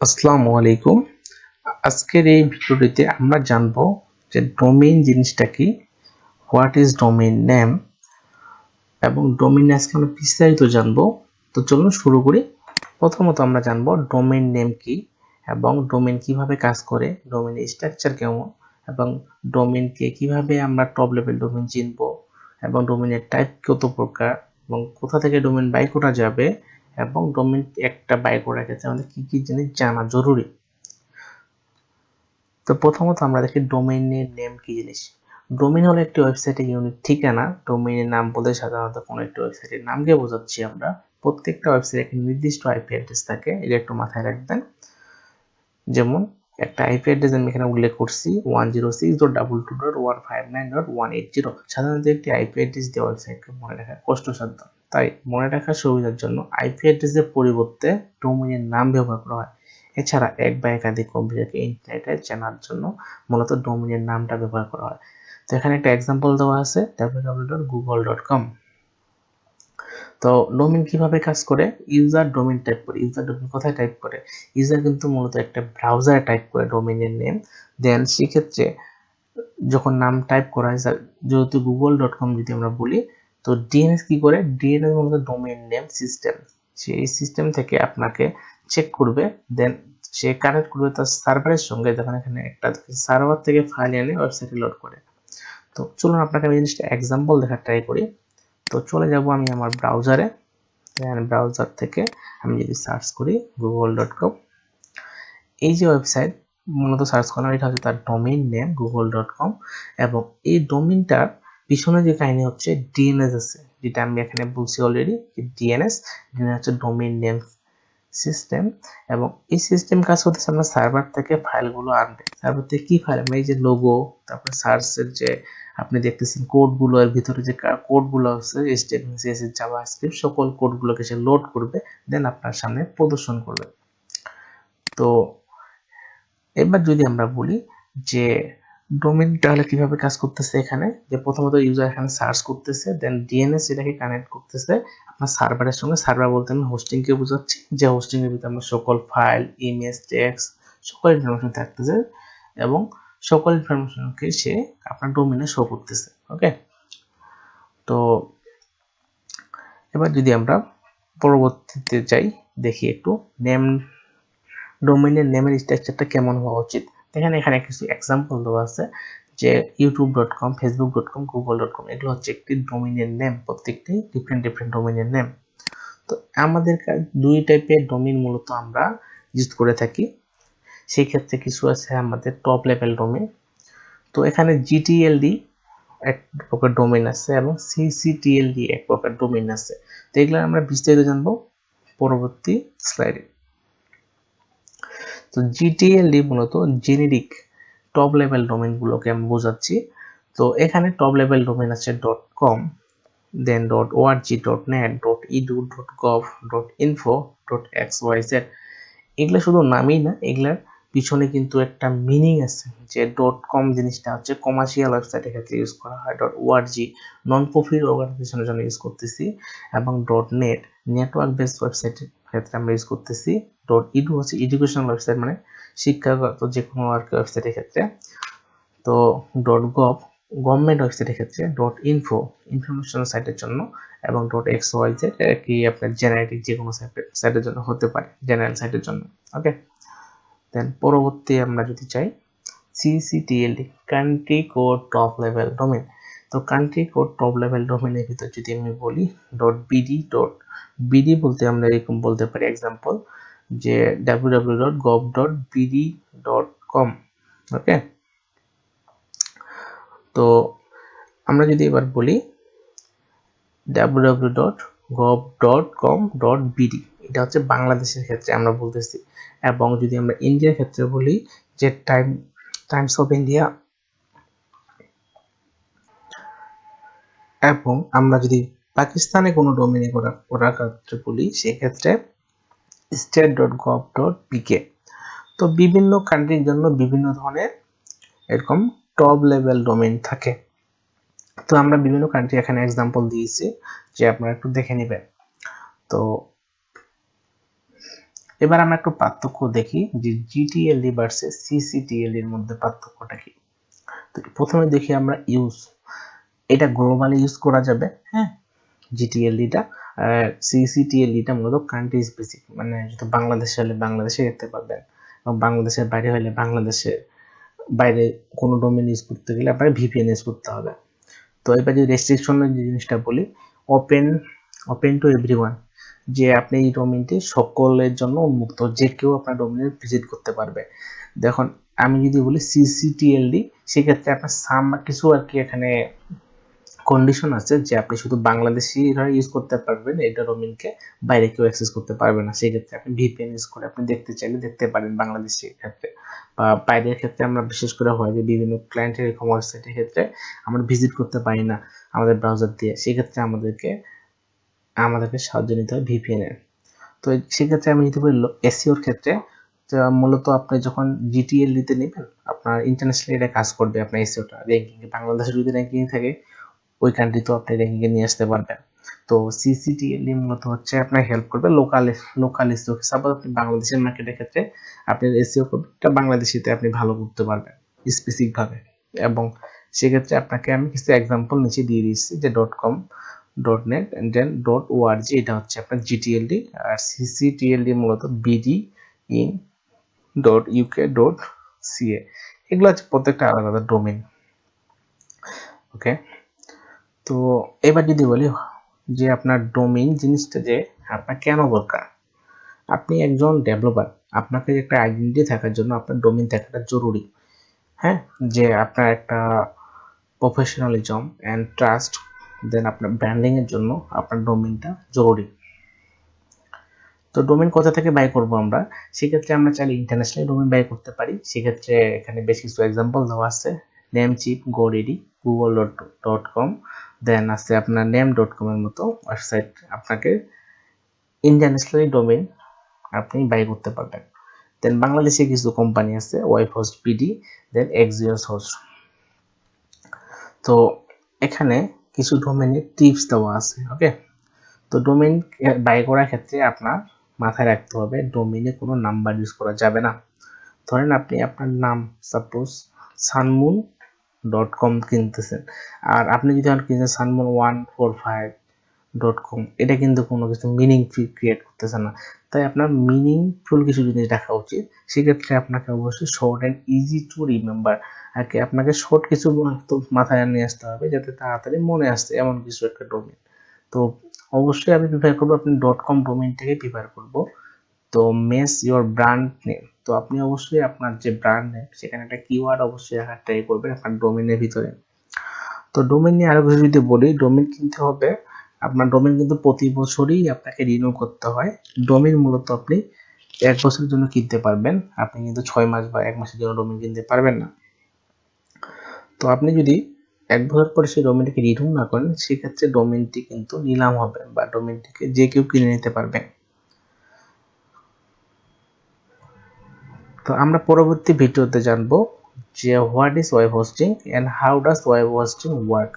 আসসালামু আলাইকুম। আজকের এই ভিডিওটিতে আমরা জানবো যে ডোমেইন জিনিসটা কি, হোয়াট ইজ ডোমেইন নেম, এবং ডোমেইন আজকে আমরা বিস্তারিত জানবো। তো চলুন শুরু করি। প্রথমত আমরা জানবো ডোমেইন নেম কি এবং ডোমেইন কিভাবে কাজ করে, ডোমেইনের স্ট্রাকচার কেমন, এবং ডোমেইনকে কিভাবে আমরা টপ লেভেল ডোমেইন চিনবো, এবং ডোমেইনের টাইপ কত প্রকার, এবং কোথা থেকে ডোমেইন বাই করা যাবে, এবং ডোমেইন একটা বাই করার ক্ষেত্রে আমাদের কি কি জিনিস জানা জরুরি। তো প্রথমত আমরা দেখি ডোমেইনের নেম কি জিনিস। ডোমেইন হলো একটি ওয়েবসাইটের ইউনিক ঠিকানা। ডোমেইনের নাম বলতে সাধারণত কোনো একটি ওয়েবসাইটের নামকে বোঝাচ্ছি আমরা। প্রত্যেকটা ওয়েবসাইটে একটি নির্দিষ্ট আইপি অ্যাড্রেস থাকে, এটা একটু মাথায় রাখবেন। যেমন একটা আইপি অ্যাড্রেস আমি এখানে উল্লেখ করছি 106.22.159.180। সাধারণত একটি আইপি অ্যাড্রেস দিয়ে ওয়েবসাইটকে মনে রাখা কষ্টসাধ্য, তাই মনে রাখার সুবিধার জন্য আইপি অ্যাড্রেসের পরিবর্তে ডোমেইনের নাম ব্যবহার করা হয়। এছাড়া এক বা একাধিক কম্পিউটারকে ইন্টারনেটে চেনার জন্য মূলত ডোমেইনের নামটা ব্যবহার করা হয়। তো এখানে একটা এক্সাম্পল দেওয়া আছে www.google.com। তো ডোমেইন কিভাবে কাজ করে, ইউজার ডোমেইন টাইপ করে। ইউজার ডোমেইন কোথায় টাইপ করে? ইউজার কিন্তু মূলত একটা ব্রাউজারে টাইপ করে ডোমেইনের নেম। দেন সেক্ষেত্রে যখন নাম টাইপ করা হয়, যেহেতু google.com যদি আমরা বলি, তো ডিএনএস কি করে? ডিএনএস মূলত ডোমেইন নেম সিস্টেম। সেই সিস্টেম থেকে আপনাকে চেক করবে, দেন সে কানেক্ট করবে তার সার্ভারের সঙ্গে, যখন এখানে একটা সার্ভার থেকে ফাইল এনে ওয়েবসাইটে লোড করে। তো চলুন আপনাকে আমি জিনিসটা এক্সাম্পল দেখার ট্রাই করি। তো চলে যাব আমি আমার ব্রাউজারে। ব্রাউজার থেকে আমি যদি সার্চ করি google.com, এই যে ওয়েবসাইট মূলত সার্চ করলাম, এটা হচ্ছে তার ডোমেইন নেম google.com। এবং এই ডোমেইনটার পিছনে যে কাহিনী হচ্ছে ডিএনএস আছে, যেটা আমি এখানে বলছি অলরেডি। ডিএনএস হচ্ছে ডোমেইন নেম সিস্টেম। এবং এই সিস্টেম কাজ করতেছে আমরা সার্ভার থেকে ফাইলগুলো আনবে। সার্ভার থেকে কি ফাইল? আমরা এই যে লোগো, তারপরে সার্চের যে আপনি দেখতেছেন কোডগুলো, এর ভিতরে যে কোডগুলো আছে HTML CSS জাভাস্ক্রিপ্ট সকল কোডগুলোকে সে লোড করবে, দেন আপনার সামনে প্রদর্শন করবে। তো এবার যদি আমরা বলি যে ডোমেইন তাহলে কিভাবে কাজ করতেছে, এখানে যে প্রথমত ইউজার এখানে সার্চ করতেছে, দেন ডিএনএস এটাকে কানেক্ট করতেছে আপনার সার্ভারের সঙ্গে। সার্ভার বলতে আমি হোস্টিং কে বোঝাচ্ছি, যে হোস্টিং এর ভিতরে আমরা সকল ফাইল, ইমেজ, টেক্সট সকল ইনফরমেশন থাকতেছে, এবং সকল ইনফরমেশনকে সে আপনার ডোমেইনে শো করতেছে। ওকে, তো এবার যদি আমরা পরবর্তীতে যাই, দেখি একটু নেম, ডোমেইনের নেমের স্ট্রাকচারটা কেমন হওয়া উচিত। এখানে কিছু এক্সাম্পল দেওয়া আছে, যে youtube.com, facebook.com, google.com এগুলো হচ্ছে একটি ডোমেইনের নেম, প্রত্যেকটি ডিফারেন্ট ডোমেইনের নেম। তো আমাদের দুই টাইপের ডোমেইন মূলত আমরা ইউজ করে থাকি। সেই ক্ষেত্রে কিছু আছে আমাদের টপ লেভেল ডোমেইন। তো এখানে GTLD এক প্রকার ডোমেইন আছে এবং CCTLD এক প্রকার ডোমেইন আছে। তো এগুলো আমরা বিস্তারিত জানবো পরবর্তী স্লাইডে। তো GTLD মূলত জেনেরিক টপ লেভেল ডোমেইন গুলোকে আমি বোঝাচ্ছি। তো এখানে টপ লেভেল ডোমেইন আছে .com, দেন .org, .net, .edu, .gov, .info, .xyz। এগুলা শুধু নামই না, এগুলার পিছনে কিন্তু একটা মিনিং আছে। যে .com জিনিসটা হচ্ছে কমার্শিয়াল ওয়েবসাইটের ক্ষেত্রে ইউজ করা হয়, .org নন প্রফিট অর্গানাইজেশনের জন্য ইউজ করতেছি, এবং .net নেটওয়ার্ক বেসড ওয়েবসাইটের ক্ষেত্রে আমরা ইউজ করতেছি। .edu হচ্ছে এডুকেশনাল ওয়েবসাইট, মানে শিক্ষাগত যে কোনো আর কি ওয়েবসাইটের ক্ষেত্রে। তো .gov গভর্নমেন্ট ওয়েবসাইটের ক্ষেত্রে। .info ইনফরমেশন সাইটের জন্য, এবং .xyz কি আপনার জেনারেটিক যে কোনো সাইটের জন্য হতে পারে, জেনারেল সাইটের জন্য। ওকে, দেন পরবর্তী আমরা যদি চাই CCTLD country code top level domain. তো কান্ট্রি কোড টপ লেভেল ডোমেইনের ভিতর যদি আমি বলি .bd বলতে আমরা এরকম বলতে পারি, এক্সাম্পল যে www.gov.bd.com। ওকে, তো আমরা যদি এবার বলি www.gov.com.bd, এটা হচ্ছে বাংলাদেশের ক্ষেত্রে আমরা বলতেছি। এবং যদি আমরা ইন্ডিয়ার ক্ষেত্রে বলি যে টাইমস অফ ইন্ডিয়া, এবং আমরা যদি পাকিস্তানে কোনো ডোমেইনে করার ক্ষেত্রে বলি, সেক্ষেত্রে state.gov.pk। তো বিভিন্ন কান্ট্রির জন্য বিভিন্ন ধরনের এরকম টপ লেভেল ডোমেইন থাকে। তো আমরা বিভিন্ন কান্ট্রি এখানে এক্সাম্পল দিয়েছি, যে আপনারা একটু দেখে নেবেন। তো এবার আমরা একটু পার্থক্য দেখি যে জিটিএলডি ভার্সেস সিসিটিএলডি এর মধ্যে পার্থক্যটা কি। তো প্রথমে দেখি আমরা ইউজ, এটা গ্লোবালি ইউজ করা যাবে, হ্যাঁ, জিটিএলডিটা। সিসিটিএলডিটা মূলত কান্ট্রি স্পেসিফিক, মানে যদি বাংলাদেশে হলে বাংলাদেশে দেখতে পারবেন, এবং বাংলাদেশের বাইরে হলে বাংলাদেশের বাইরে কোনো ডোমেন ইউজ করতে গেলে আপনাকে ভিপিএন ইউজ করতে হবে। তো এবার যদি রেস্ট্রিকশনের যে জিনিসটা বলি, ওপেন ওপেন টু এভরিওয়ান, যে আপনি এই ডোমেনটি সকলের জন্য উন্মুক্ত, যে কেউ আপনার ডোমেনে ভিজিট করতে পারবে। দেখুন আমি যদি বলি সিসিটিএলডি, সেক্ষেত্রে আপনার সাম কিছু আর কি এখানে কন্ডিশন আছে যে আপনি শুধু বাংলাদেশিরা ইউজ করতে পারবেন এটা ডোমেনকে, বাইরে কেউ অ্যাক্সেস করতে পারবে না। সেক্ষেত্রে আপনি ভিপিএন ইউজ করে আপনি দেখতে চাইলে দেখতে পারেন বাংলাদেশের ক্ষেত্রে, বা বাইরের ক্ষেত্রে আমরা বিশেষ করে হয় যে বিভিন্ন ক্লায়েন্টের এরকম ওয়েবসাইটের ক্ষেত্রে আমরা ভিজিট করতে পারি না আমাদের ব্রাউজার দিয়ে, সেক্ষেত্রে আমাদেরকে সাহায্য নিতে হয় ভিপিএন এর। তো সেক্ষেত্রে আমি যদি বলি এসইওর ক্ষেত্রে, মূলত আপনি যখন জিটিএলডি তে নেবেন আপনার ইন্টারন্যাশনাল এটা কাজ করবে, আপনার এসইওটা র্যাঙ্কিং বাংলাদেশে যদি র্যাঙ্কিং থাকে ওই কান্ট্রিতেও আপনি র্যাঙ্কিংয়ে নিয়ে আসতে পারবেন। তো সিসিটিএলডি মূলত হচ্ছে আপনার হেল্প করবে লোকাল এসইও। সাপোজ আপনি বাংলাদেশের মার্কেটের ক্ষেত্রে আপনার এসইও কোডটা বাংলাদেশিতে আপনি ভালো করতে পারবেন স্পেসিফিক ভাবে, এবং সেক্ষেত্রে আপনাকে আমি কিছু এক্সাম্পল নিচে দিয়ে দিচ্ছি যে .com, .net and then .org, এটা হচ্ছে আপনার জিটিএলডি, আর সিসিটিএলডি মূলত বিডি ইন .uk.ca, এগুলো হচ্ছে প্রত্যেকটা আলাদা আলাদা ডোমেন। ওকে, তো এবার যদি বলি যে আপনার ডোমেইন জিনিসটা যে আপনার কেন দরকার। আপনি একজন ডেভেলপার, আপনাকে একটা আইডেন্টিটি থাকার জন্য আপনার ডোমেইন থাকাটা জরুরি, হ্যাঁ, যে আপনার একটা প্রফেশনালিজম অ্যান্ড ট্রাস্ট, দেন আপনার ব্র্যান্ডিং এর জন্য আপনার ডোমেইনটা জরুরি। তো ডোমেইন কোথা থেকে বাই করব আমরা, সেক্ষেত্রে আমরা চাইলে ইন্টারন্যাশনাল ডোমেইন বাই করতে পারি। সেক্ষেত্রে এখানে বেশ কিছু এক্সাম্পল দেওয়া আছে, নেমচিপ, গোডেডি, google.com, দেন আছে আপনার name.com এর মতো ওয়েবসাইট আপনাকে ইন্টারন্যাশনাল ডোমেইন আপনি বাই করতে পারবেন। দেন বাংলাদেশে কিছু কোম্পানি আছে, ওয়েব হোস্ট পিডি, দেন এক্সিওস হোস্ট। তো এখানে কিছু ডোমেইনের টিপস দেওয়া আছে। ওকে, তো ডোমেইন বাই করার ক্ষেত্রে আপনার মাথায় রাখতে হবে ডোমেইনে কোনো নাম্বার ইউজ করা যাবে না। ধরেন আপনি আপনার নাম সাপোজ sunmoon.com কিনতেছেন, আর আপনি যদি কিনতেছেন sunmoon145.com, এটা কিন্তু কোনো কিছু মিনিং ক্রিয়েট করতেছে না। তাই আপনার মিনিংফুল কিছু জিনিস রাখা উচিত। সেক্ষেত্রে আপনাকে অবশ্যই short and easy to remember, আর কি আপনাকে শর্ট কিছু মাথায় নিয়ে আসতে হবে যাতে তাড়াতাড়ি মনে আসে এমন কিছু একটা ডোমেইন। তো অবশ্যই আমি প্রিফার করবো আপনি .com ডোমেইনটাকে প্রিফার করবো। তো মেস ইওর ব্র্যান্ড নেম, তো আপনি অবশ্যই আপনার যে ব্র্যান্ড নেম সেখানে একটা কিওয়ার্ড অবশ্যই রাখার ট্রাই করবেন আপনার ডোমেইনের ভিতরে। তো ডোমেইন নিয়ে আরো কিছু যদি বলি, ডোমেইন কিনতে হবে, আপনার ডোমেইন কিন্তু প্রতি বছরই আপনাকে রিনিউ করতে হয়। ডোমেইন মূলত আপনি 1 বছরের জন্য কিনতে পারবেন, আপনি কিন্তু 6 মাস বা 1 মাসের জন্য ডোমেইন কিনতে পারবেন না। তো আপনি যদি 1 বছর পরে সেই ডোমেইনটিকে রিনিউ না করেন, সেক্ষেত্রে ডোমেইনটি কিন্তু নিলাম হবে বা ডোমেইনটিকে যে কেউ কিনে নিতে পারবে। তো আমরা পরবর্তী ভিডিওতে জানবো যে what is web hosting and how does web hosting work.